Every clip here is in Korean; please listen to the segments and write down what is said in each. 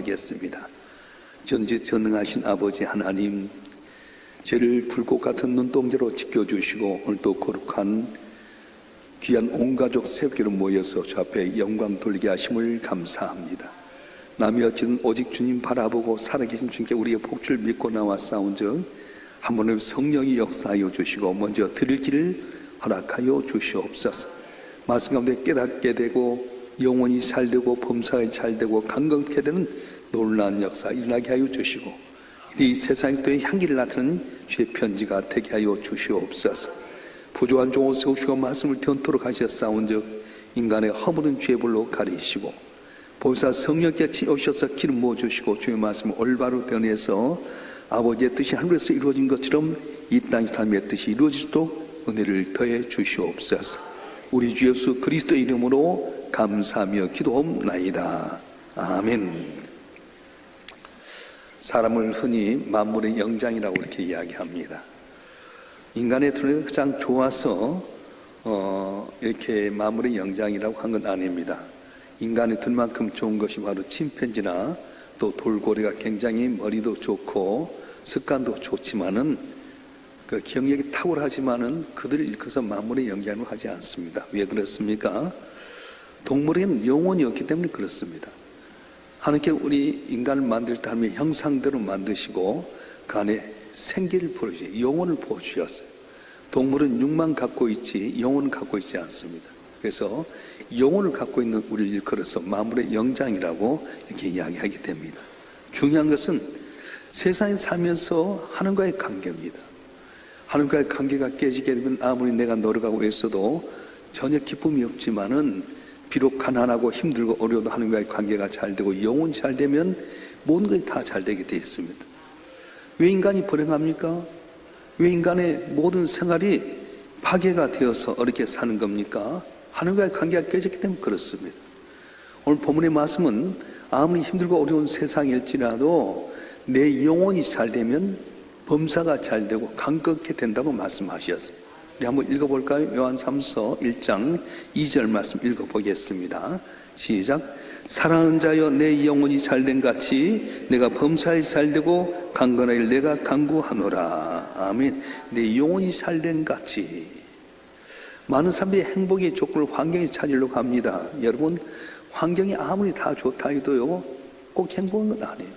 기도하겠습니다. 전지전능하신 아버지 하나님, 죄를 불꽃 같은 눈동자로 지켜주시고 오늘도 거룩한 귀한 온 가족 새롭게로 모여서 주 앞에 영광 돌리게 하심을 감사합니다. 남이 어찌든 오직 주님 바라보고 살아계신 주님께 우리의 복주를 믿고 나왔사온즉 한 번은 성령이 역사하여 주시고 먼저 드릴 길을 허락하여 주시옵소서. 말씀 가운데 깨닫게 되고 영혼이 잘되고 범사가 잘되고 강건케 되는 놀라운 역사 일어나게 하여 주시고 이 세상에 또 향기를 나타내는 주의 편지가 되게 하여 주시옵소서. 부족한 종을 세우시고 말씀을 전토록 하셨사온즉 인간의 허물은 죄불로 가리시고 보혜사 성령께서 오셔서 기름 부어주시고 주의 말씀을 올바로 변해서 아버지의 뜻이 하늘에서 이루어진 것처럼 이 땅의 삶의 뜻이 이루어지도록 은혜를 더해 주시옵소서. 우리 주 예수 그리스도의 이름으로 감사하며 기도하옵나이다. 아멘. 사람을 흔히 만물의 영장이라고 이렇게 이야기합니다. 인간의 두뇌가 가장 좋아서 이렇게 만물의 영장이라고 한 건 아닙니다. 인간의 두뇌만큼 좋은 것이 바로 침팬지나 또 돌고래가 굉장히 머리도 좋고 습관도 좋지만은 그 기억력이 탁월하지만은 그들을 일컬어서 만물의 영장으로 하지 않습니다. 왜 그렇습니까? 동물에는 영혼이 없기 때문에 그렇습니다. 하나님께 우리 인간을 만들 때 하나님의 형상대로 만드시고 그 안에 생기를 부어주시고 영혼을 부어주셨어요. 동물은 육만 갖고 있지 영혼을 갖고 있지 않습니다. 그래서 영혼을 갖고 있는 우리를 일컬어서 만물의 영장이라고 이렇게 이야기하게 됩니다. 중요한 것은 세상에 살면서 하나님과의 관계입니다. 하나님과의 관계가 깨지게 되면 아무리 내가 노력하고 애써도 전혀 기쁨이 없지만은 비록 가난하고 힘들고 어려워도 하나님과의 관계가 잘 되고 영혼이 잘 되면 모든 것이 다 잘 되게 되어 있습니다. 왜 인간이 불행합니까? 왜 인간의 모든 생활이 파괴가 되어서 어렵게 사는 겁니까? 하나님과의 관계가 깨졌기 때문에 그렇습니다. 오늘 본문의 말씀은 아무리 힘들고 어려운 세상일지라도 내 영혼이 잘 되면 범사가 잘 되고 강건케 된다고 말씀하셨습니다. 우리 한번 읽어볼까요? 요한3서 1장 2절 말씀 읽어보겠습니다. 시작. 사랑하는 자여 내 영혼이 잘된 같이 내가 범사에 잘되고 강건하길 내가 간구하노라. 아멘. 내 영혼이 잘된 같이. 많은 사람들이 행복의 조건을 환경에 찾으려고 합니다. 여러분, 환경이 아무리 다 좋다 해도요 꼭 행복한 건 아니에요.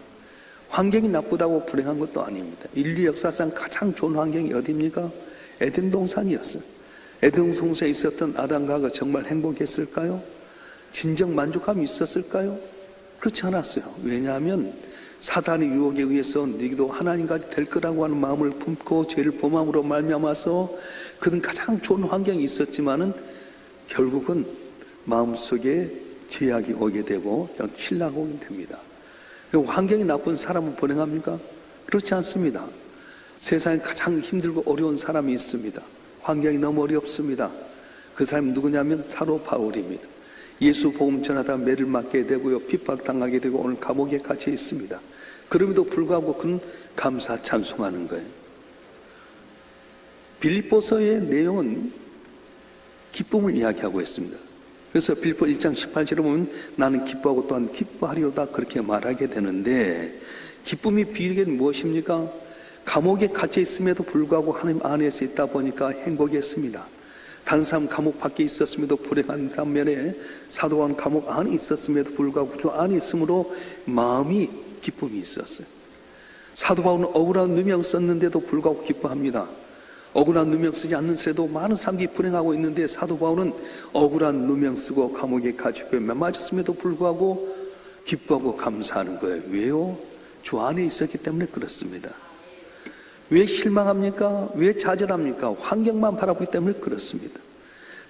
환경이 나쁘다고 불행한 것도 아닙니다. 인류 역사상 가장 좋은 환경이 어디입니까? 에덴 동산이었어요. 에덴 동산에 있었던 아담과 하와가 정말 행복했을까요? 진정 만족감이 있었을까요? 그렇지 않았어요. 왜냐하면 사단의 유혹에 의해서 너희도 하나님까지 될 거라고 하는 마음을 품고 죄를 범함으로 말미암아서 그는 가장 좋은 환경이 있었지만은 결국은 마음속에 죄악이 오게 되고 신라가 오게 됩니다. 그리고 환경이 나쁜 사람은 불행합니까? 그렇지 않습니다. 세상에 가장 힘들고 어려운 사람이 있습니다. 환경이 너무 어렵습니다. 그 사람은 누구냐면 사도 바울입니다. 예수 복음 전하다 매를 맞게 되고요, 핍박당하게 되고 오늘 감옥에 갇혀 있습니다. 그럼에도 불구하고 그는 감사 찬송하는 거예요. 빌립보서의 내용은 기쁨을 이야기하고 있습니다. 그래서 빌립보 1장 18절에 보면 나는 기뻐하고 또한 기뻐하리로다 그렇게 말하게 되는데, 기쁨이 비밀은 무엇입니까? 감옥에 갇혀 있음에도 불구하고 하나님 안에서 있다 보니까 행복했습니다. 다른 사람 감옥 밖에 있었음에도 불행한 반면에 사도 바울은 감옥 안에 있었음에도 불구하고 주 안에 있으므로 마음이 기쁨이 있었어요. 사도 바울은 억울한 누명 썼는데도 불구하고 기뻐합니다. 억울한 누명 쓰지 않는데도 많은 사람들이 불행하고 있는데 사도 바울은 억울한 누명 쓰고 감옥에 갇히고 맞았음에도 불구하고 기뻐하고 감사하는 거예요. 왜요? 주 안에 있었기 때문에 그렇습니다. 왜 실망합니까? 왜 좌절합니까? 환경만 바라보기 때문에 그렇습니다.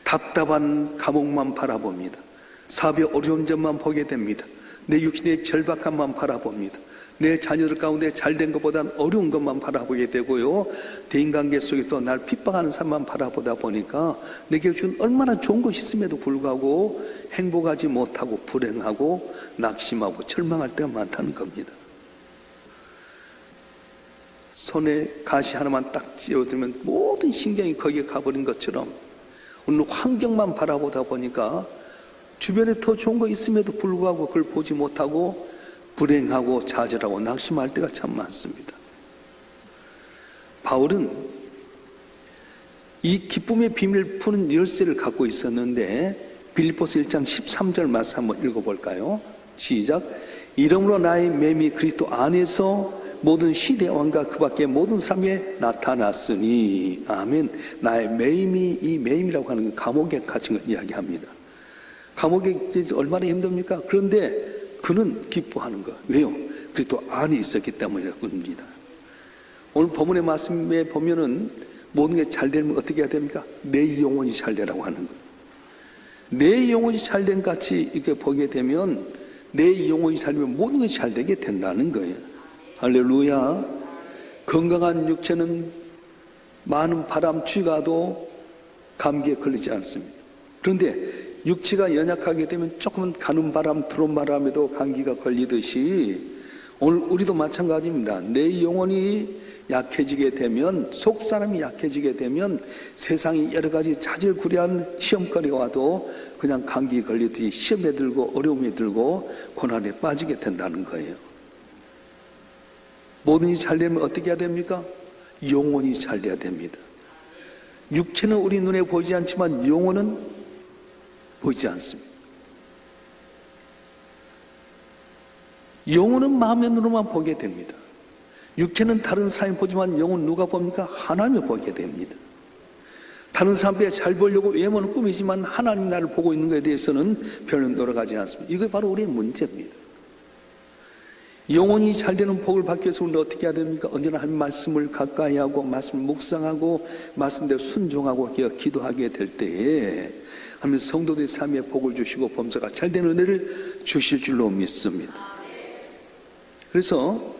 답답한 감옥만 바라봅니다. 사업의 어려운 점만 보게 됩니다. 내 육신의 절박함만 바라봅니다. 내 자녀들 가운데 잘된 것보단 어려운 것만 바라보게 되고요, 대인관계 속에서 날 핍박하는 사람만 바라보다 보니까 내게 준 얼마나 좋은 것이 있음에도 불구하고 행복하지 못하고 불행하고 낙심하고 절망할 때가 많다는 겁니다. 손에 가시 하나만 딱 찧어들면 모든 신경이 거기에 가버린 것처럼 오늘 환경만 바라보다 보니까 주변에 더 좋은 거 있음에도 불구하고 그걸 보지 못하고 불행하고 좌절하고 낙심할 때가 참 많습니다. 바울은 이 기쁨의 비밀을 푸는 열쇠를 갖고 있었는데 빌립보서 1장 13절 말씀 한번 읽어볼까요? 시작. 이러므로 나의 맴이 그리스도 안에서 모든 시대 왕과 그 밖의 모든 삶에 나타났으니. 아멘. 나의 매임이, 이 매임이라고 하는 건 감옥에 갇힌 걸 이야기합니다. 감옥에 있어서 얼마나 힘듭니까? 그런데 그는 기뻐하는 거. 왜요? 그리스도 안에 있었기 때문입니다. 오늘 본문의 말씀에 보면은 모든 게 잘 되면 어떻게 해야 됩니까? 내 영혼이 잘 되라고 하는 거예요. 내 영혼이 잘 된 같이 이렇게 보게 되면 내 영혼이 잘 되면 모든 것이 잘 되게 된다는 거예요. 할렐루야. 건강한 육체는 많은 바람 추위가도 감기에 걸리지 않습니다. 그런데 육체가 연약하게 되면 조금은 가는 바람, 들어온 바람에도 감기가 걸리듯이 오늘 우리도 마찬가지입니다. 내 영혼이 약해지게 되면, 속 사람이 약해지게 되면 세상이 여러 가지 자질구레한 시험거리가 와도 그냥 감기 걸리듯이 시험에 들고 어려움에 들고 고난에 빠지게 된다는 거예요. 모든 일이 잘 되면 어떻게 해야 됩니까? 영혼이 잘 돼야 됩니다. 육체는 우리 눈에 보이지 않지만 영혼은 보이지 않습니다. 영혼은 마음의 눈으로만 보게 됩니다. 육체는 다른 사람이 보지만 영혼은 누가 봅니까? 하나님이 보게 됩니다. 다른 사람들이 잘 보려고 외모는 꾸미지만 하나님 나를 보고 있는 것에 대해서는 별로 돌아가지 않습니다. 이게 바로 우리의 문제입니다. 영혼이 잘 되는 복을 받기 위해서 우리는 어떻게 해야 됩니까? 언제나 하나님 말씀을 가까이 하고 말씀을 묵상하고 말씀대로 순종하고 기도하게 될 때에 하나님 성도들의 삶에 복을 주시고 범사가 잘 되는 은혜를 주실 줄로 믿습니다. 그래서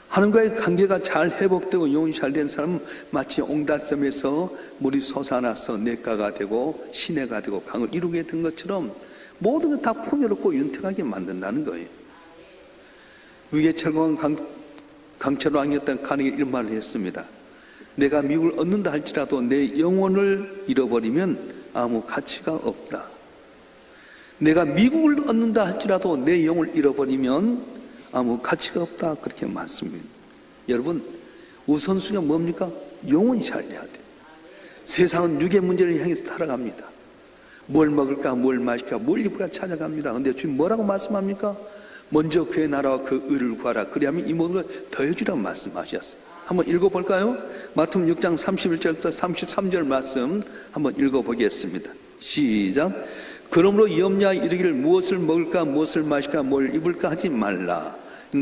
하나님과의 관계가 잘 회복되고 영혼이 잘 된 사람은 마치 옹달샘에서 물이 솟아나서 냇가가 되고 시내가 되고 강을 이루게 된 것처럼 모든 것 다 풍요롭고 윤택하게 만든다는 거예요. 위기에 철거한 강철왕이었던 카네기 이런 말을 했습니다. 내가 미국을 얻는다 할지라도 내 영혼을 잃어버리면 아무 가치가 없다. 내가 미국을 얻는다 할지라도 내 영혼을 잃어버리면 아무 가치가 없다. 그렇게 말씀입니다. 여러분, 우선순위가 뭡니까? 영혼이 잘 돼야 돼요. 세상은 육의 문제를 향해서 살아갑니다. 뭘 먹을까, 뭘 마실까, 뭘 입을까 찾아갑니다. 그런데 주님 뭐라고 말씀합니까? 먼저 그의 나라와 그 의를 구하라. 그리하면 이 모든 걸 더해주라고 말씀하셨어요. 한번 읽어볼까요? 마태복음 6장 31절부터 33절 말씀 한번 읽어보겠습니다. 시작. 그러므로 염려하여 이르기를 무엇을 먹을까, 무엇을 마실까, 뭘 입을까 하지 말라.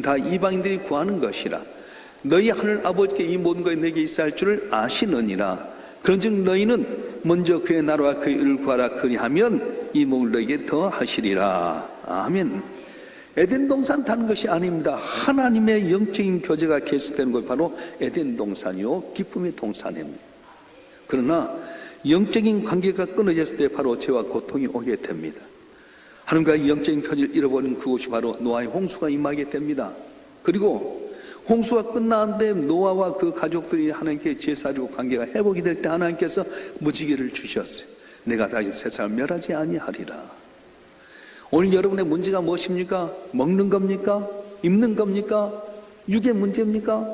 다 이방인들이 구하는 것이라. 너희 하늘 아버지께 이 모든 것이 내게 있어야 할 줄을 아시느니라. 그런즉 너희는 먼저 그의 나라와 그의 의를 구하라. 그리하면 이 목을 너희에게 더 하시리라. 아멘. 에덴 동산 타는 것이 아닙니다. 하나님의 영적인 교제가 계속되는 것이 바로 에덴 동산이요 기쁨의 동산입니다. 그러나 영적인 관계가 끊어졌을 때 바로 죄와 고통이 오게 됩니다. 하나님과의 영적인 교제를 잃어버린 그곳이 바로 노아의 홍수가 임하게 됩니다. 그리고 홍수가 끝나는데 노아와 그 가족들이 하나님께 제사지고 관계가 회복이 될 때 하나님께서 무지개를 주셨어요. 내가 다시 세상을 멸하지 아니하리라. 오늘 여러분의 문제가 무엇입니까? 먹는 겁니까? 입는 겁니까? 육의 문제입니까?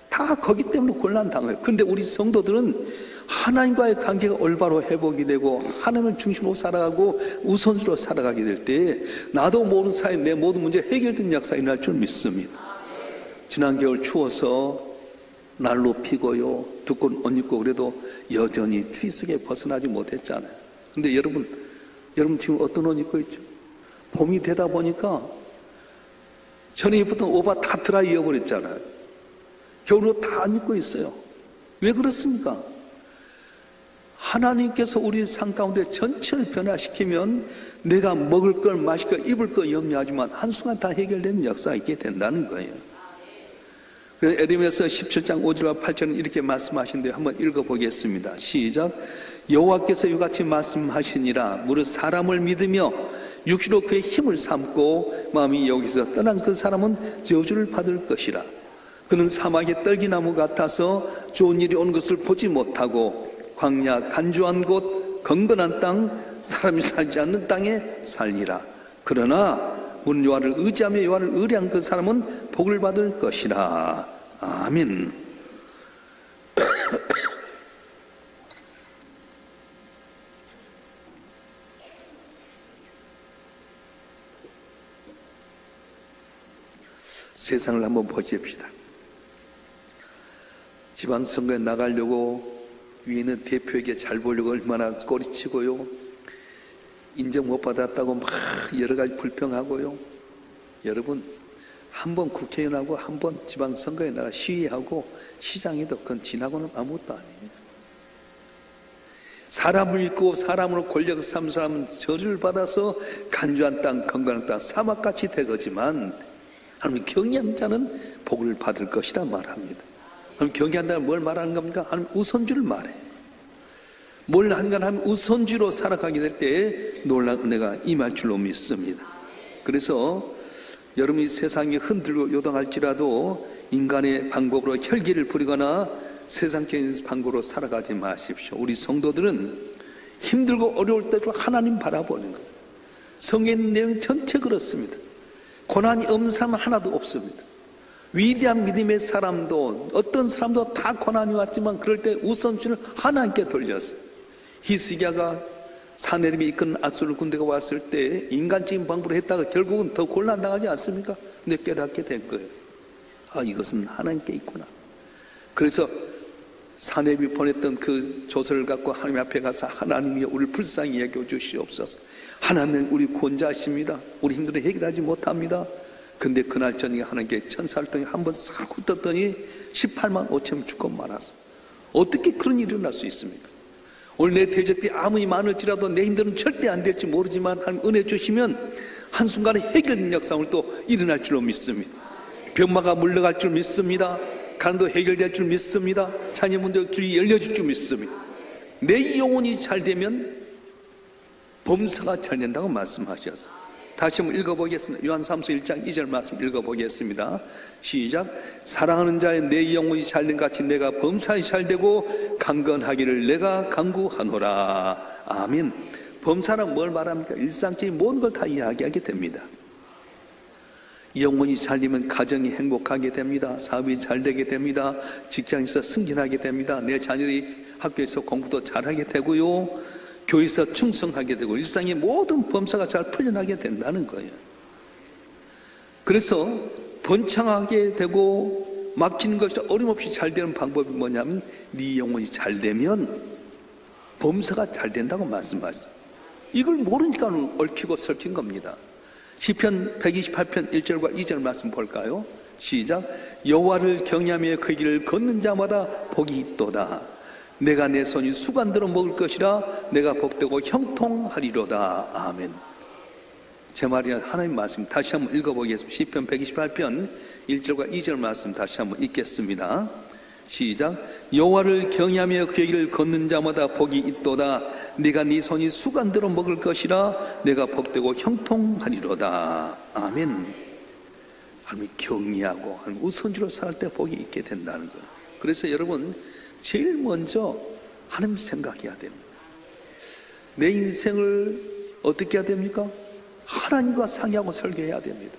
다 거기 때문에 곤란당해요. 그런데 우리 성도들은 하나님과의 관계가 올바로 회복이 되고 하나님을 중심으로 살아가고 우선순위로 살아가게 될 때 나도 모르는 사이에 내 모든 문제 해결된 역사가 일어날 줄 믿습니다. 지난 겨울 추워서 난로 피고요 두꺼운 옷 입고 그래도 여전히 추위 속에 벗어나지 못했잖아요. 근데 여러분 지금 어떤 옷 입고 있죠? 봄이 되다 보니까 전에 입었던 오바 다 드라이 이어버렸잖아요. 겨울옷 다 안 입고 있어요. 왜 그렇습니까? 하나님께서 우리 삶 가운데 전체를 변화시키면 내가 먹을 걸, 마실 걸, 입을 걸 염려하지만 한순간 다 해결되는 역사가 있게 된다는 거예요. 그래서 에레미야서 17장 5절과 8절은 이렇게 말씀하신데 한번 읽어보겠습니다. 시작. 여호와께서 이같이 말씀하시니라. 무릇 사람을 믿으며 육신으로 그의 힘을 삼고 마음이 여기서 떠난 그 사람은 저주를 받을 것이라. 그는 사막의 떨기나무 같아서 좋은 일이 오는 것을 보지 못하고 광야 간주한 곳 건건한 땅 사람이 살지 않는 땅에 살리라. 그러나 우리는 여호와를 의지하며 여호와를 의뢰한 그 사람은 복을 받을 것이라. 아멘. 세상을 한번 보십시다. 지방선거에 나가려고 위에 있는 대표에게 잘 보려고 얼마나 꼬리치고요. 인정 못 받았다고 막 여러 가지 불평하고요. 여러분, 한번 국회의원하고 한번 지방선거에 나가 시위하고 시장에도 그건 지나고는 아무것도 아니에요. 사람을 믿고 사람으로 권력을 삼는 사람은 저주를 받아서 간주한 땅, 건강한 땅, 사막같이 되거지만 하나님 경외하는 자는 복을 받을 것이라 말합니다. 그럼 경외한다는 뭘 말하는 겁니까? 하나님 우선주를 말해요. 뭘 한가 하면 우선주로 살아가게 될 때 놀라운 은혜가 임할 줄로 믿습니다. 그래서 여러분이 세상이 흔들고 요동할지라도 인간의 방법으로 혈기를 부리거나 세상적인 방법으로 살아가지 마십시오. 우리 성도들은 힘들고 어려울 때도 하나님 바라보는 거예요. 성경 내용 전체 그렇습니다. 고난이 없는 사람은 하나도 없습니다. 위대한 믿음의 사람도 어떤 사람도 다 고난이 왔지만 그럴 때 우선순위를 하나님께 돌렸어요. 히스기야가 사내림이 이끄는 아수르 군대가 왔을 때 인간적인 방법으로 했다가 결국은 더 곤란당하지 않습니까? 근데 깨닫게 된 거예요. 아, 이것은 하나님께 있구나. 그래서 사내림이 보냈던 그 조서를 갖고 하나님 앞에 가서 하나님이 우리를 불쌍히 여겨 주시옵소서. 하나님은 우리 구원자십니다. 우리 힘들어 해결하지 못합니다. 근데 그날 저녁에 하나님께 천사를 통해 한번 싹 훑었더니 18만 5천 죽고 말았어. 어떻게 그런 일이 일어날 수 있습니까? 오늘 내 대적이 아무리 많을지라도 내 힘들은 절대 안 될지 모르지만 하나님 은혜 주시면 한순간에 해결된 역사를 또 일어날 줄로 믿습니다. 병마가 물러갈 줄 믿습니다. 가난도 해결될 줄 믿습니다. 자녀분들 길이 열려질 줄 믿습니다. 내 영혼이 잘 되면 범사가 잘 된다고 말씀하셨어요. 다시 한번 읽어보겠습니다. 요한삼서 1장 2절 말씀 읽어보겠습니다. 시작. 사랑하는 자의 내 영혼이 잘된 같이 내가 범사에 잘되고 강건하기를 내가 간구하노라. 아멘. 범사는 뭘 말합니까? 일상적인 모든 걸 다 이야기하게 됩니다. 영혼이 잘되면 가정이 행복하게 됩니다. 사업이 잘되게 됩니다. 직장에서 승진하게 됩니다. 내 자녀들이 학교에서 공부도 잘하게 되고요. 교회에서 충성하게 되고 일상의 모든 범사가 잘 풀려나게 된다는 거예요. 그래서 번창하게 되고 막히는 것이 어림없이 잘 되는 방법이 뭐냐면 네 영혼이 잘 되면 범사가 잘 된다고 말씀하셨어요. 이걸 모르니까 얽히고 설킨 겁니다. 시편 128편 1절과 2절 말씀 볼까요? 시작. 여호와를 경외하며 그 길을 걷는 자마다 복이 있도다. 내가 내 손이 수간들어 먹을 것이라 내가 복되고 형통하리로다. 아멘. 제 말이 하나님 말씀 다시 한번 읽어보겠습니다. 시편 128편 1절과 2절 말씀 다시 한번 읽겠습니다. 시작. 여호와를 경외하며 그의 길을 걷는 자마다 복이 있도다. 네가 네 손이 수간들어 먹을 것이라 내가 복되고 형통하리로다. 아멘. 하나님 경외하고 하나님 우선주로 살 때 복이 있게 된다는 거예요. 그래서 여러분 제일 먼저 하나님 생각해야 됩니다. 내 인생을 어떻게 해야 됩니까? 하나님과 상의하고 설계해야 됩니다.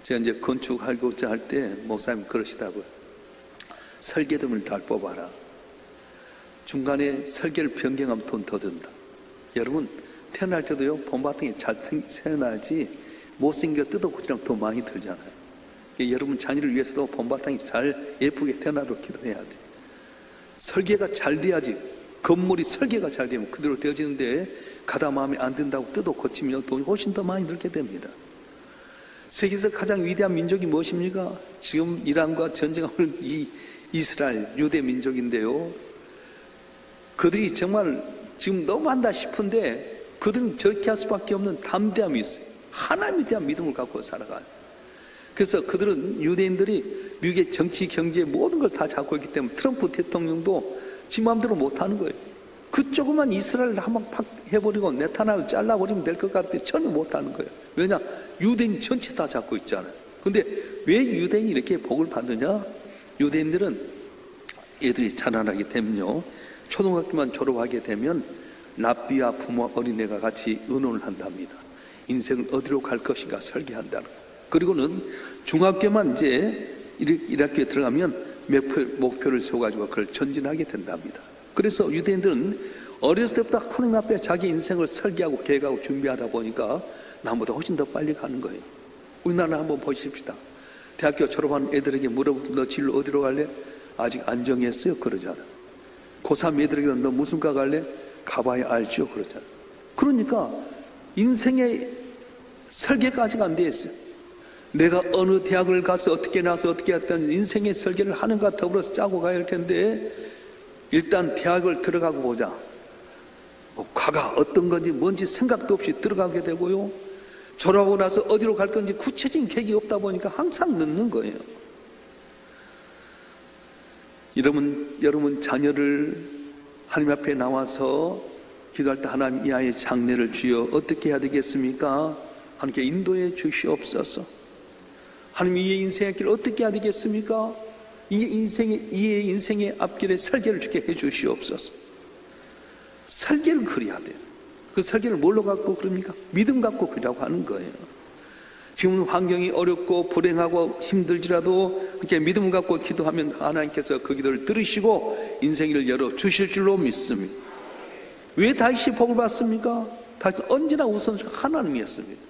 제가 이제 건축하고자 할 때 목사님 그러시다고요. 설계도를 잘 뽑아라. 중간에 설계를 변경하면 돈 더 든다. 여러분 태어날 때도요 본바탕이 잘 태어나야지 못생겨 뜯어고치려면 더 많이 들잖아요. 여러분 자녀를 위해서도 본바탕이 잘 예쁘게 태어나도록 기도해야 돼. 설계가 잘 돼야지. 건물이 설계가 잘 되면 그대로 되어지는데 가다 마음에 안 든다고 뜯어 고치면 돈이 훨씬 더 많이 들게 됩니다. 세계에서 가장 위대한 민족이 무엇입니까? 지금 이란과 전쟁하는 이 이스라엘 유대 민족인데요. 그들이 정말 지금 너무한다 싶은데 그들은 저렇게 할 수밖에 없는 담대함이 있어요. 하나님에 대한 믿음을 갖고 살아가요. 그래서 그들은 유대인들이 미국의 정치, 경제 모든 걸 다 잡고 있기 때문에 트럼프 대통령도 지 마음대로 못하는 거예요. 그 조그만 이스라엘을 한번 팍 해버리고 네타냐후 잘라버리면 될 것 같은데 전혀 못하는 거예요. 왜냐? 유대인 전체 다 잡고 있잖아요. 근데 왜 유대인이 이렇게 복을 받느냐? 유대인들은 애들이 자라나게 되면요 초등학교만 졸업하게 되면 랍비와 부모 어린애가 같이 의논을 한답니다. 인생을 어디로 갈 것인가 설계한다는 거예요. 그리고는 중학교만 이제 1학기에 들어가면 목표를 세워가지고 그걸 전진하게 된답니다. 그래서 유대인들은 어렸을 때부터 하나님 앞에 자기 인생을 설계하고 계획하고 준비하다 보니까 남보다 훨씬 더 빨리 가는 거예요. 우리나라 한번 보십시다. 대학교 졸업한 애들에게 물어보면 너 진로 어디로 갈래? 아직 안 정했어요. 그러잖아. 고3 애들에게 너 무슨 과 갈래? 가봐야 알죠. 그러잖아. 그러니까 인생의 설계가 아직 안 돼 있어요. 내가 어느 대학을 가서 어떻게 나서 어떻게 했다는 인생의 설계를 하는가 더불어서 짜고 가야 할 텐데 일단 대학을 들어가고 보자. 과가 어떤 건지 뭔지 생각도 없이 들어가게 되고요. 졸업하고 나서 어디로 갈 건지 구체적인 계획이 없다 보니까 항상 늦는 거예요. 여러분 자녀를 하나님 앞에 나와서 기도할 때 하나님 이 아이의 장래를 주여 어떻게 해야 되겠습니까? 하나님께 인도해 주시옵소서. 하나님 이의 인생의 길을 어떻게 해야 되겠습니까? 이의 인생의 앞길에 설계를 주게 해 주시옵소서. 설계를 그려야 돼요. 그 설계를 뭘로 갖고 그럽니까? 믿음 갖고 그리라고 하는 거예요. 지금 환경이 어렵고 불행하고 힘들지라도 그렇게 믿음을 갖고 기도하면 하나님께서 그 기도를 들으시고 인생을 열어 주실 줄로 믿습니다. 왜 다윗이 복을 받습니까? 다윗은 언제나 우선순위가 하나님이었습니다.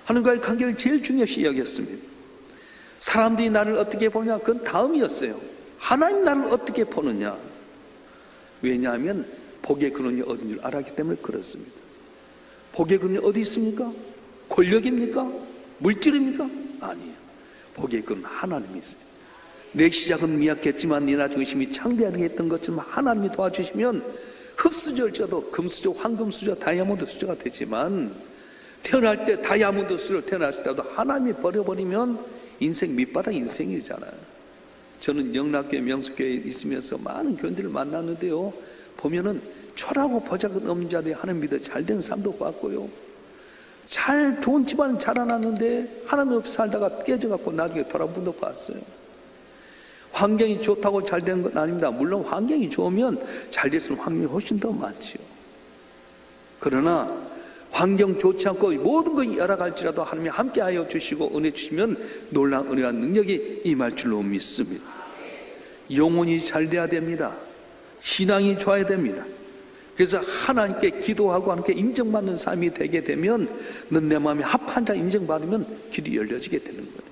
하나님과의 관계를 제일 중요시 여겼습니다. 사람들이 나를 어떻게 보냐? 그건 다음이었어요. 하나님 나를 어떻게 보느냐? 왜냐하면 복의 근원이 어딘 줄 알았기 때문에 그렇습니다. 복의 근원이 어디 있습니까? 권력입니까? 물질입니까? 아니에요. 복의 근원은 하나님이 있어요. 내 시작은 미약했지만 네 나중에 힘이 창대하게 했던 것처럼 하나님이 도와주시면 흙수저일지라도 금수저, 황금수저, 다이아몬드 수저가 되지만 태어날 때 다이아몬드 수저로 태어났을 때도 하나님이 버려버리면 인생 밑바닥 인생이잖아요. 저는 영락교회 명수교회에 있으면서 많은 교인들을 만났는데요, 보면은 철하고 보잘것 없는 자들이 하나님 믿어 잘된 사람도 봤고요, 잘 좋은 집안은 자라났는데 하나님 없이 살다가 깨져갖고 나중에 돌아온 분도 봤어요. 환경이 좋다고 잘 된 건 아닙니다. 물론 환경이 좋으면 잘 됐으면 확률이 훨씬 더 많지요. 그러나 환경 좋지 않고 모든 것이 열어갈지라도 하나님이 함께하여 주시고 은혜 주시면 놀라운 은혜와 능력이 임할 줄로 믿습니다. 영혼이 잘 돼야 됩니다. 신앙이 좋아야 됩니다. 그래서 하나님께 기도하고 하나님께 인정받는 삶이 되게 되면 넌 내 마음에 합한 자 인정받으면 길이 열려지게 되는 거예요.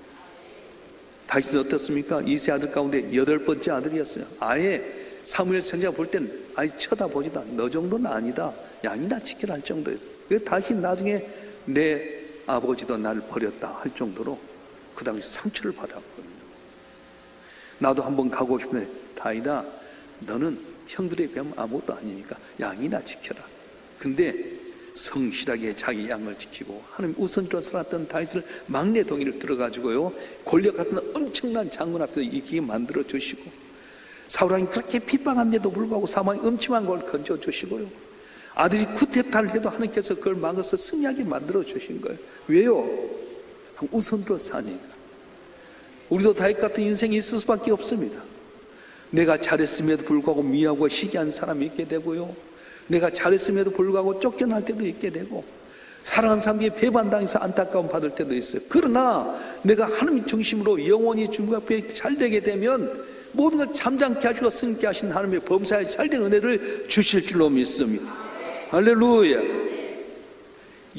다윗은 어떻습니까? 이세 아들 가운데 8번째 아들이었어요. 아예 사무엘 선지자 볼 땐 아예 쳐다보지도 않아. 너 정도는 아니다. 양이나 지켜라 할 정도였어요. 그래서 다윗이 나중에 내 아버지도 나를 버렸다 할 정도로 그 당시 상처를 받았거든요. 나도 한번 가고 싶네. 다윗아, 너는 형들에 비하면 아무것도 아니니까 양이나 지켜라. 근데 성실하게 자기 양을 지키고 하나님 우선적으로 살았던 다윗을 막내 동이를 들어가지고요, 골리앗 같은 엄청난 장군 앞에서 이기게 만들어 주시고, 사울왕이 그렇게 핍박한데도 불구하고 사망이 음침한 걸 건져 주시고요, 아들이 쿠데타를 해도 하나님께서 그걸 막아서 승리하게 만들어 주신 거예요. 왜요? 우선적으로 사니까. 우리도 다윗 같은 인생이 있을 수밖에 없습니다. 내가 잘했음에도 불구하고 미워하고 시기한 사람이 있게 되고요, 내가 잘했음에도 불구하고 쫓겨날 때도 있게 되고, 사랑하는 사람에게 배반당해서 안타까움 받을 때도 있어요. 그러나 내가 하나님 중심으로 영원히 주님 앞에 잘 되게 되면 모든 걸 잠잠케 하시고 승리케 하신 하나님의 범사에 잘된 은혜를 주실 줄로 믿습니다. 할렐루야.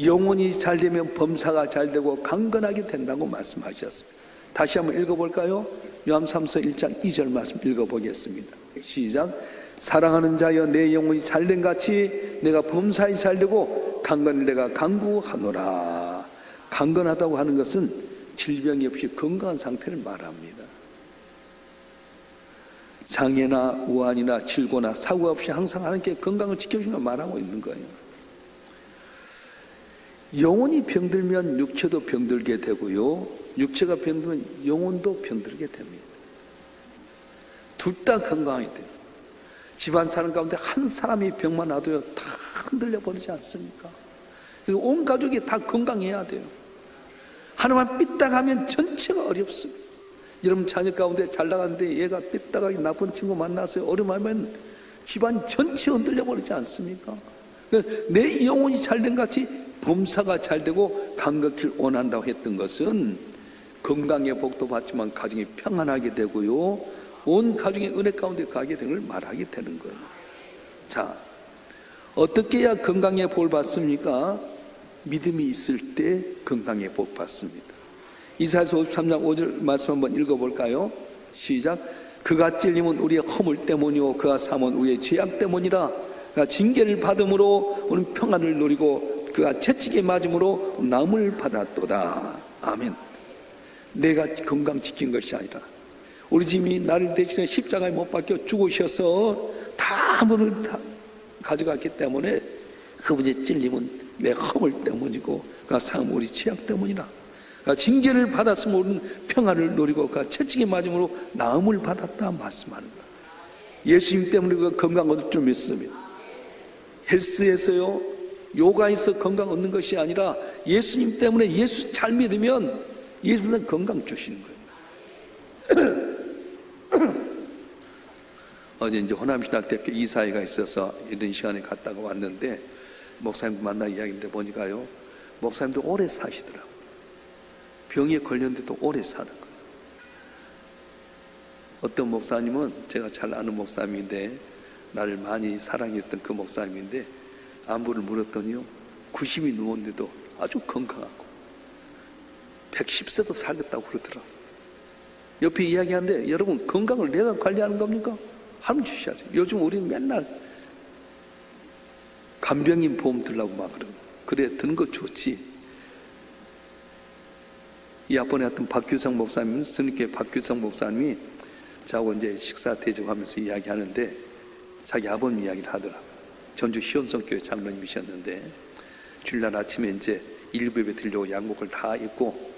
영혼이 잘 되면 범사가 잘 되고 강건하게 된다고 말씀하셨습니다. 다시 한번 읽어볼까요? 요한 3서 1장 2절 말씀 읽어보겠습니다. 시작. 사랑하는 자여, 내 영혼이 잘된 같이 내가 범사에 잘되고 강건을 내가 강구하노라. 강건하다고 하는 것은 질병이 없이 건강한 상태를 말합니다. 장애나 우환이나 질고나 사고 없이 항상 하나님께 건강을 지켜주는 걸 말하고 있는 거예요. 영혼이 병들면 육체도 병들게 되고요, 육체가 병들면 영혼도 병들게 됩니다. 둘 다 건강해야 돼요. 집안 사람 가운데 한 사람이 병만 나도요, 다 흔들려 버리지 않습니까? 그래서 온 가족이 다 건강해야 돼요. 하나만 삐딱하면 전체가 어렵습니다. 여러분 자녀 가운데 잘 나가는데 얘가 삐딱하게 나쁜 친구 만나서 어려움하면 집안 전체 흔들려 버리지 않습니까? 내 영혼이 잘된 같이 범사가 잘 되고 감격을 원한다고 했던 것은 건강의 복도 받지만 가정이 평안하게 되고요, 온 가정의 은혜 가운데 가게 되는 걸 말하게 되는 거예요. 자, 어떻게 해야 건강의 복을 받습니까? 믿음이 있을 때 건강의 복 받습니다. 이사야서 53장 5절 말씀 한번 읽어볼까요? 시작. 그가 찔림은 우리의 허물 때문이요 그가 삼은 우리의 죄악 때문이라. 그가 징계를 받음으로 우리는 평안을 누리고 그가 채찍에 맞음으로 나음을 받았도다. 아멘. 내가 건강 지킨 것이 아니라 우리 주님이 나를 대신해 십자가에 못 박혀 죽으셔서 다 문을 다 가져갔기 때문에 그분의 찔림은 내 허물 때문이고 그가 삼은 우리 죄악 때문이라. 그가 징계를 받았으면 우리는 평안을 누리고 그가 채찍에 맞음으로 나음을 받았다 말씀하는 거예요. 예수님 때문에 그가 건강 얻을 줄 믿습니다. 헬스에서요, 요가에서 건강 얻는 것이 아니라 예수님 때문에, 예수 잘 믿으면 예수는 건강 주시는 거예요. 어제 이제 호남신학대학교 이사회가 있어서 이런 시간에 갔다가 왔는데 목사님 만나 이야기인데 보니까요, 목사님도 오래 사시더라고요. 병에 걸렸는데도 오래 사는 거예요. 어떤 목사님은 제가 잘 아는 목사님인데 나를 많이 사랑했던 그 목사님인데 안부를 물었더니요, 90이 누웠는데도 아주 건강하고 110세도 살겠다고 그러더라고요. 옆에 이야기하는데 여러분, 건강을 내가 관리하는 겁니까? 하면 주셔야죠. 요즘 우리는 맨날 간병인 보험 들라고 막 그러고, 그래 드는 거 좋지. 이 앞번에 했던 박규성 목사님, 스님께 박규성 목사님이 저하고 이제 식사 대접하면서 이야기하는데 자기 아버님 이야기를 하더라고요. 전주 희원성교회 장로님이셨는데 주일날 아침에 이제 일부에 들려고 양복을 다 입고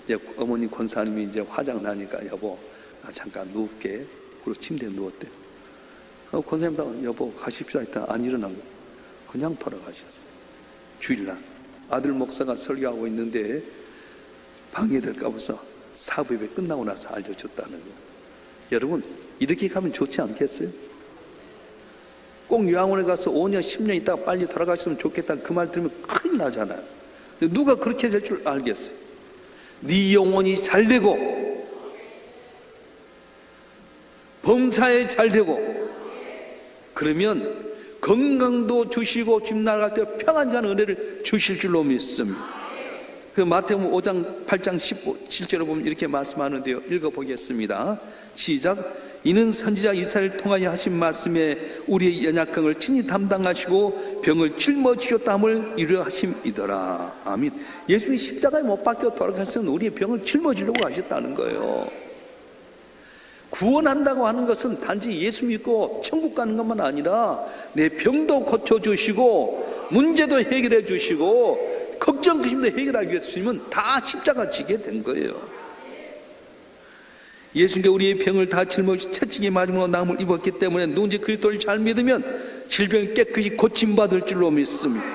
이제 어머니 권사님이 이제 화장 나니까 여보 나 잠깐 누울게. 그리고 침대에 누웠대. 권사님도 여보 가십시다 했다. 안 일어난 거. 그냥 돌아가셨어요. 주일날 아들 목사가 설교하고 있는데 방해될까 봐서 사부예배 끝나고 나서 알려줬다는 거. 여러분, 이렇게 가면 좋지 않겠어요? 꼭 요양원에 가서 5년 10년 있다가 빨리 돌아가셨으면 좋겠다 그 말 들으면 큰일 나잖아요. 근데 누가 그렇게 될 줄 알겠어요? 네 영혼이 잘 되고 범사에 잘 되고 그러면 건강도 주시고 집 나갈 때 평안한 은혜를 주실 줄로 믿습니다. 그 마태복음 5장 8장 17절을 보면 이렇게 말씀하는데요, 읽어보겠습니다. 시작. 이는 선지자 이사야를 통하여 하신 말씀에 우리의 연약함을 친히 담당하시고 병을 짊어지셨다함을 이루어 하심이더라. 아멘. 예수님이 십자가에 못 박혀 돌아가셔서 우리의 병을 짊어지려고 하셨다는 거예요. 구원한다고 하는 것은 단지 예수 믿고 천국 가는 것만 아니라 내 병도 고쳐주시고 문제도 해결해 주시고 걱정 근심도 해결하기 위해서 주님은 다 십자가 지게 된 거예요. 예수님께 우리의 병을 다 짊어지고 채찍에 맞으며 나음을 입었기 때문에 누군지 그리스도를 잘 믿으면 질병이 깨끗이 고침받을 줄로 믿습니다.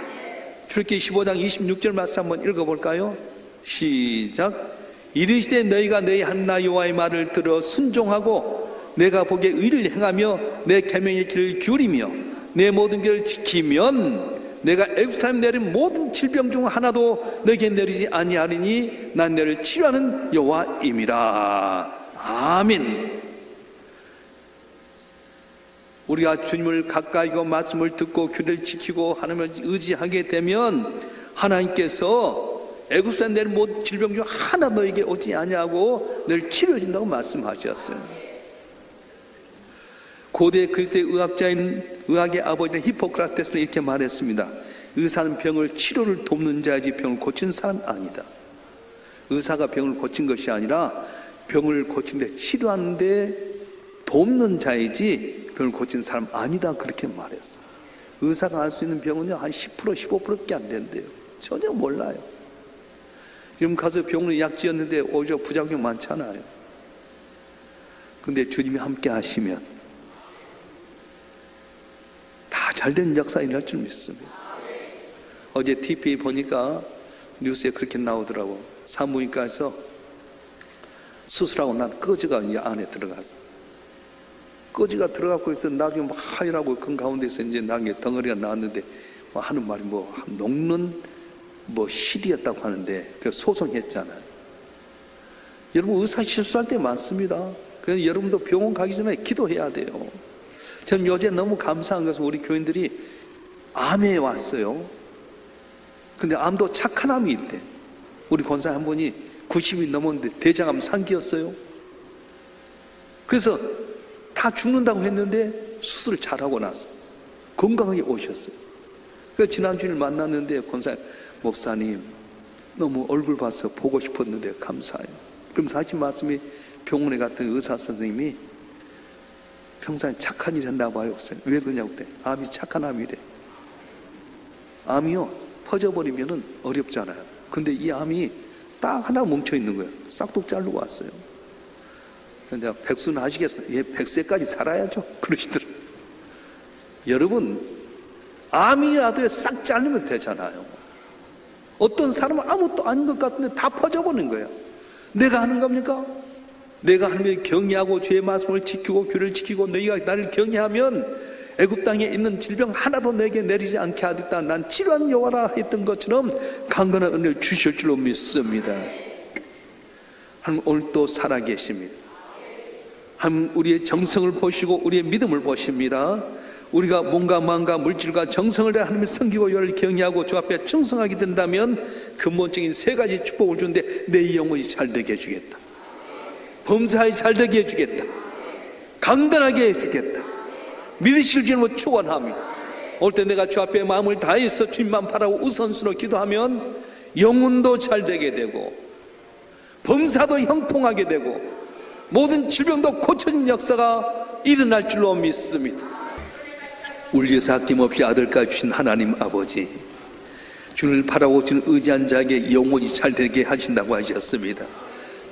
출애굽기 15장 26절 말씀 한번 읽어볼까요? 시작. 이르시되 너희가 너희 하나님 여호와의 말을 들어 순종하고 내가 보기에 의를 행하며 내 계명의 길을 기울이며 내 모든 길을 지키면 내가 애굽 사람이 내린 모든 질병 중 하나도 너에게 내리지 아니하리니 난 너를 치료하는 여호와임이라. 아멘. 우리가 주님을 가까이 고 말씀을 듣고 규례를 지키고 하나님을 의지하게 되면 하나님께서 애굽 사람 내린 모든 질병 중 하나 너에게 오지 아니하고 너를 치료해 준다고 말씀하셨어요. 고대 그리스의 의학자인 의학의 아버지인 히포크라테스는 이렇게 말했습니다. 의사는 병을 치료를 돕는 자이지 병을 고친 사람 아니다. 의사가 병을 고친 것이 아니라 병을 고치는데 치료하는데 돕는 자이지 병을 고친 사람 아니다, 그렇게 말했어요. 의사가 알 수 있는 병은요 한 10% 15%밖에 안 된대요. 전혀 몰라요. 지금 가서 병원에 약 지었는데 오히려 부작용 많잖아요. 근데 주님이 함께 하시면 다 잘된 역사 일어날 줄 믿습니다. 어제 TV에 보니까 뉴스에 그렇게 나오더라고. 산부인과에서 수술하고 난 꺼지가 안에 들어가서 꺼지가 들어가고 있어. 나중에 막 하이라고 그 가운데서 이제 나게 덩어리가 나왔는데 하는 말이 녹는 뭐 실이었다고 하는데 그래서 소송했잖아요. 여러분 의사 실수할 때 많습니다. 그래서 여러분도 병원 가기 전에 기도해야 돼요. 전 요새 너무 감사한 것은 우리 교인들이 암에 왔어요. 근데 암도 착한 암이 있대. 우리 권사 한 분이 90이 넘었는데 대장암 3기였어요. 그래서 다 죽는다고 했는데 수술을 잘하고 나서 건강하게 오셨어요. 그래서 지난주에 만났는데 권사 목사님 너무 얼굴 봐서 보고 싶었는데 감사해요. 그럼 다시 말씀이 병원에 갔던 의사 선생님이 평소에 착한 일 했나 봐요. 왜 그러냐고 그때 암이 착한 암이래. 암이요 퍼져버리면은 어렵잖아요. 근데 이 암이 딱 하나 뭉쳐 있는 거예요. 싹둑 자르고 왔어요. 근데 백수는 아시겠습니까? 얘 100세까지 살아야죠. 그러시더라고요. 여러분 암이라도 싹 자르면 되잖아요. 어떤 사람은 아무것도 아닌 것 같은데 다 퍼져버리는 거예요. 내가 하는 겁니까? 내가 하나님을 경외하고 주의 말씀을 지키고 규를 지키고 너희가 나를 경외하면 애굽 땅에 있는 질병 하나도 내게 내리지 않게 하겠다. 난 치료한 여호와라 했던 것처럼 강건한 은혜를 주실 줄로 믿습니다. 하나님 오늘 또 살아계십니다. 하나님 우리의 정성을 보시고 우리의 믿음을 보십니다. 우리가 몸과 마음과 물질과 정성을 다해 하나님을 섬기고 여호와를 경외하고 주 앞에 충성하게 된다면 근본적인 세 가지 축복을 주는데 내 영혼이 잘되게 해주겠다. 범사에 잘되게 해주겠다. 강건하게 해주겠다. 믿으실 줄로 축원합니다. 올 때 내가 주 앞에 마음을 다해서 주님만 바라고 우선순위로 기도하면 영혼도 잘되게 되고 범사도 형통하게 되고 모든 질병도 고쳐진 역사가 일어날 줄로 믿습니다. 우리 위해서 아낌없이 아들까지 주신 하나님 아버지, 주를 바라고 주는 의지한 자에게 영혼이 잘되게 하신다고 하셨습니다.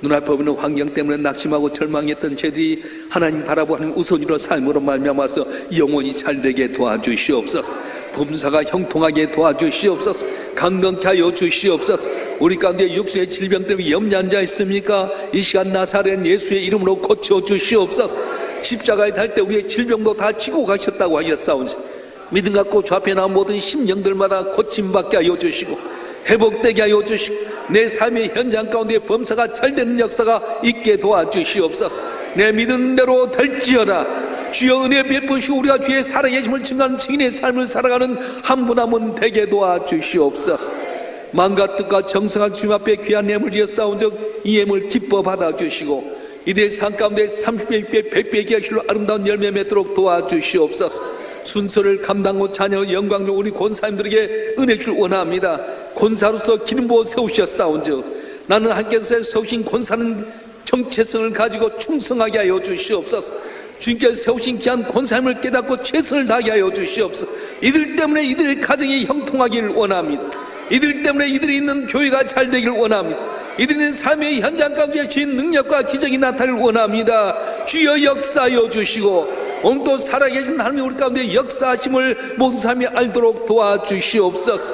눈앞에 보이는 환경 때문에 낙심하고 절망했던 저들이 하나님 바라보는 우선으로 삶으로 말미암아서 영혼이 잘되게 도와주시옵소서. 범사가 형통하게 도와주시옵소서. 강건케 하여 주시옵소서. 우리 가운데 육신의 질병 때문에 염려한 자 있습니까? 이 시간 나사렛 예수의 이름으로 고쳐주시옵소서. 십자가에 달 때 우리의 질병도 다 지고 가셨다고 하셨사온지 믿음 갖고 주 앞에 나온 모든 심령들마다 고침받게 하여 주시고 회복되게 하여 주시고 내 삶의 현장 가운데 범사가 잘되는 역사가 있게 도와주시옵소서. 내 믿은 대로 될지어다. 주여 은혜 베푸시고 우리가 주의 살아계심을 증거하는 증인의 삶을 살아가는 한 분 한 분 되게 도와주시옵소서. 마음과 뜻과 정성을 주님 앞에 귀한 예물 지어 쌓은 적 이 예물 기뻐 받아주시고 이들의 삶 가운데 30배, 6배, 100배의 기하실로 아름다운 열매 맺도록 도와주시옵소서. 순서를 감당하고 자녀 영광 중 우리 권사님들에게 은혜 줄 원합니다. 권사로서 기름 부어 세우셨사온즉 나는 하나님께서 세우신 권사는 정체성을 가지고 충성하게 하여 주시옵소서. 주님께서 세우신 귀한 권사님을 깨닫고 최선을 다하게 하여 주시옵소서. 이들 때문에 이들의 가정이 형통하기를 원합니다. 이들 때문에 이들이 있는 교회가 잘 되기를 원합니다. 이들은 삶의 현장 가운데 주의 능력과 기적이 나타나기를 원합니다. 주여 역사하여 주시고 오늘 또 살아계신 하나님 우리 가운데 역사하심을 모든 사람이 알도록 도와주시옵소서.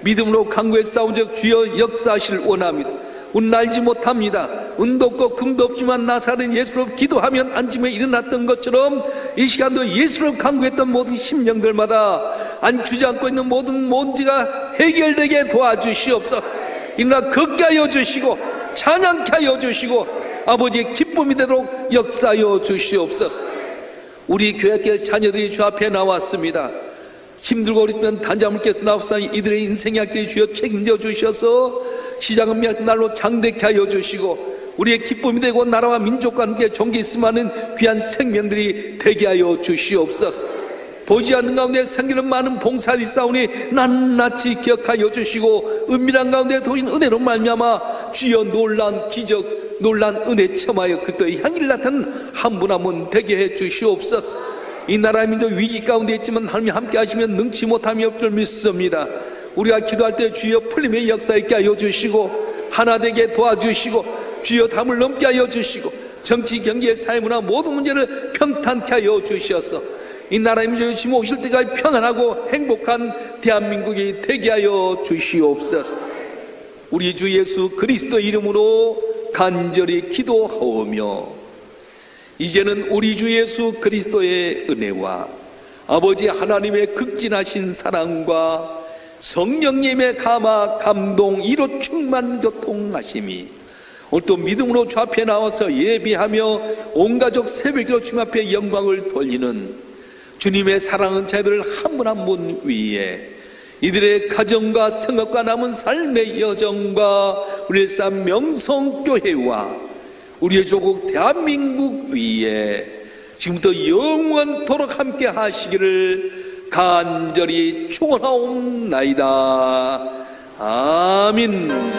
믿음으로 강구해 싸운 적 주여 역사하시길 원합니다. 우리는 알지 못합니다. 은도 없고 금도 없지만 나사렛 예수로 기도하면 안짐에 일어났던 것처럼 이 시간도 예수로 강구했던 모든 심령들마다 안주지 않고 있는 모든 먼지가 해결되게 도와주시옵소서. 이러나 걷게 하여 주시고 찬양케 하여 주시고 아버지의 기쁨이 되도록 역사하여 주시옵소서. 우리 교회의 자녀들이 주 앞에 나왔습니다. 힘들고 어렵면 단자물께서 나옵사니 이들의 인생의 악들이 주여 책임져 주셔서 시작은 미약 날로 장대케 하여 주시고 우리의 기쁨이 되고 나라와 민족과 함께 존귀 있음하는 귀한 생명들이 되게 하여 주시옵소서. 보지 않는 가운데 생기는 많은 봉사들이 싸우니 낱낱이 기억하여 주시고 은밀한 가운데 도인 은혜로 말미암아 주여 놀란 기적 놀란 은혜 체험하여 그때의 향기를 나타내는 한 분 한 분 되게 해 주시옵소서. 이 나라 민족 위기 가운데 있지만 하나님이 함께 하시면 능치 못함이 없을 줄 믿습니다. 우리가 기도할 때 주여 풀림의 역사 있게 하여 주시고 하나 되게 도와주시고 주여 담을 넘게 하여 주시고 정치 경제 사회문화 모든 문제를 평탄케 하여 주셔서 이 나라의 민족이 지금 오실 때까지 평안하고 행복한 대한민국이 되게 하여 주시옵소서. 우리 주 예수 그리스도 이름으로 간절히 기도하오며 이제는 우리 주 예수 그리스도의 은혜와 아버지 하나님의 극진하신 사랑과 성령님의 감화 감동 이로 충만 교통하심이 오늘 또 믿음으로 주 앞에 나와서 예비하며 온 가족 새벽기도 주님 앞에 영광을 돌리는 주님의 사랑하는 자들을 한 분 한 분 위에 이들의 가정과 생업과 남은 삶의 여정과 우리 일산 명성교회와 우리의 조국 대한민국 위에 지금부터 영원토록 함께 하시기를 간절히 축원하옵나이다. 아멘.